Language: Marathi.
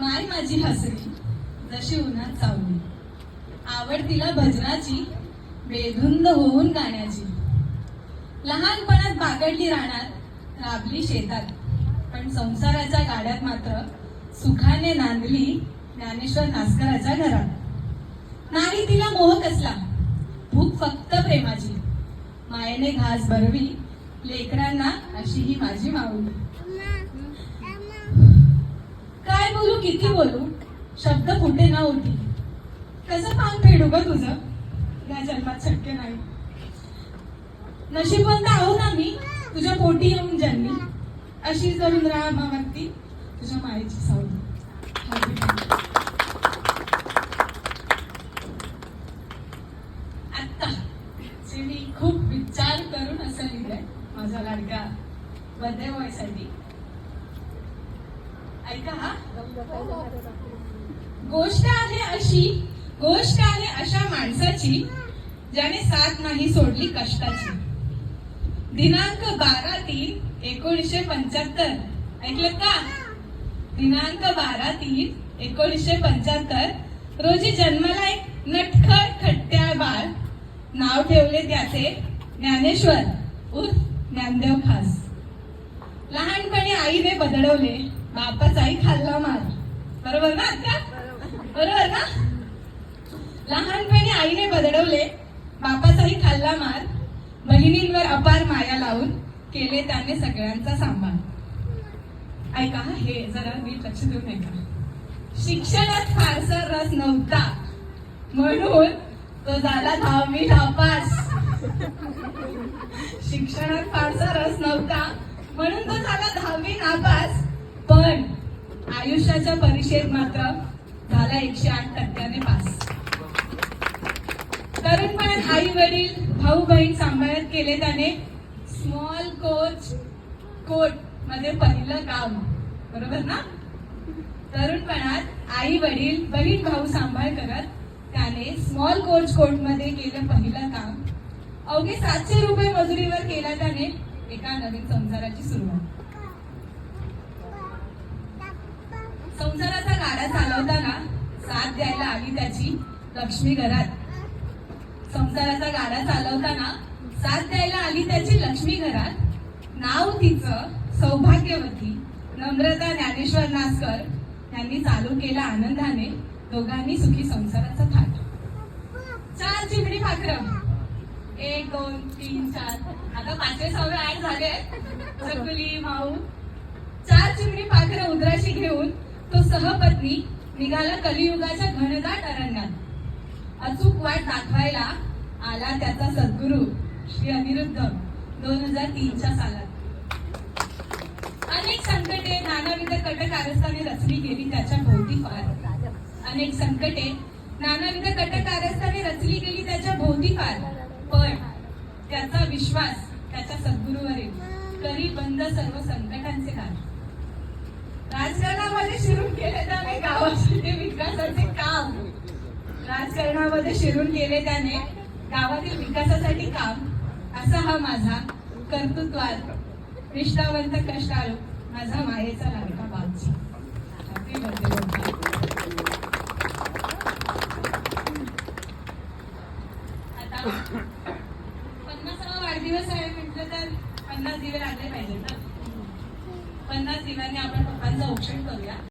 माय माझी हसरी जशी उन्हात सावली, आवड तिला भजनाची बेधुंद होऊन गाण्याची. लहानपणात बागडली रानात, राबली शेतात, पण संसाराच्या गाड्यात मात्र सुखाने नांदली ज्ञानेश्वर नासकराच्या घरात. नाही तिला मोह कसला, भूक फक्त प्रेमाची, मायेने घास भरवी लेकरांना अशी ही माझी माऊली. काय बोलू किती बोलू, शब्द फुटे ना ओठी, कसं पान फेडू ग तुझं या जन्मात शक्य नाही. नशीबवंत आहो ना मी तुझ्या पोटी येऊन जन्मी, अशी जरून राहा मावती तुझ्या मायेची सावली. आता मी खूप विचार करून असं लिहिलंय माझ्या लाडक्या बर्थडे बॉय साठी. ऐका हा. गोष्ट आहे अशा माणसाची ज्याने साथ नाही सोडली कष्टाची. दिनांक 12/3/1975, ऐकलं का? दिनांक 12/3/1975 रोजी जन्माला एक नटखट खट्ट्याळ बाळ. नाव ठेवले त्याचे ज्ञानेश्वर उर्फ ज्ञानदेव खास. लहानपणी आईने बदडवले, बापाचाही खाल्ला मार. बरोबर ना आता? बरोबर ना? लहानपणी आईने बदडवले, बापाचाही खाल्ला मार. बहिणींवर अपार माया लावून केले त्याने सगळ्यांचा सांभाळ. ऐका हे जरा नीट लक्ष देऊन ऐका. शिक्षणात फारसा रस नव्हता म्हणून तो झाला 10वी नापास. शिक्षणात फारसा रस नव्हता म्हणून तो झाला 10वी नापास, पण आयुष्याच्या परीक्षेत मात्र झाला 108% पास. तरुणपणात आई वडील भाऊ बहीण सांभाळत केले त्याने स्मॉल कोट मध्ये पहिलं काम. बरोबर ना? तरुणपणात आई वडील बहीण भाऊ सांभाळ करत त्याने स्मॉल कोट मध्ये केलं पहिलं काम. अवघे 700 रुपये मजुरीवर केला त्याने एका नवीन संसाराची सुरुवात. संसाराचा गाडा चालवताना साथ द्यायला आली त्याची लक्ष्मी घरात. संसाराचा गाडा चालवताना साथ द्यायला आली त्याची लक्ष्मी घरात. नाव तिचं सौभाग्यवती. नम्रता ज्ञानेश्वर नासकर यांनी चालू केला आनंदाने दोघांनी सुखी संसाराचा थाट. 4 चिमणी पाखरं, 1 2 3 4, आता 5वे-6वे ऍड झाले. चकुली माऊ. 4 चिमणी पाखरं उदराशी घेऊन तो सहपत्नी निघाला कलियुगाच्या घनदाट अरण्यात. अचूक वाट दाखवायला आला त्याचा सद्गुरू श्री अनिरुद्ध 2003च्या सालात. अनेक संकटे नानाविध कटकारस्थाने रचली गेली त्याच्या भोवती फार. अनेक संकटे नानाविध कटकारस्थाने रचली गेली त्याच्या भोवती फार, पण त्याचा विश्वास त्याच्या सद्गुरूवरील करी बंद सर्व संकटांचे दार. राजकारणामध्ये शिरून केले त्याने गावासाठी विकासाचे काम. राजकारणामध्ये शिरून केले त्याने गावातील विकासासाठी काम. असा हा माझा कर्तृत्वात निष्ठावंत कष्टाळू माझा मायेचा लाडका बापजी. आता 50वा वाढदिवस आहे म्हटलं तर 50 दिवे लागले पाहिजे ना. 50 दिव्यांनी आपण पप्पांचं औक्षण करूया.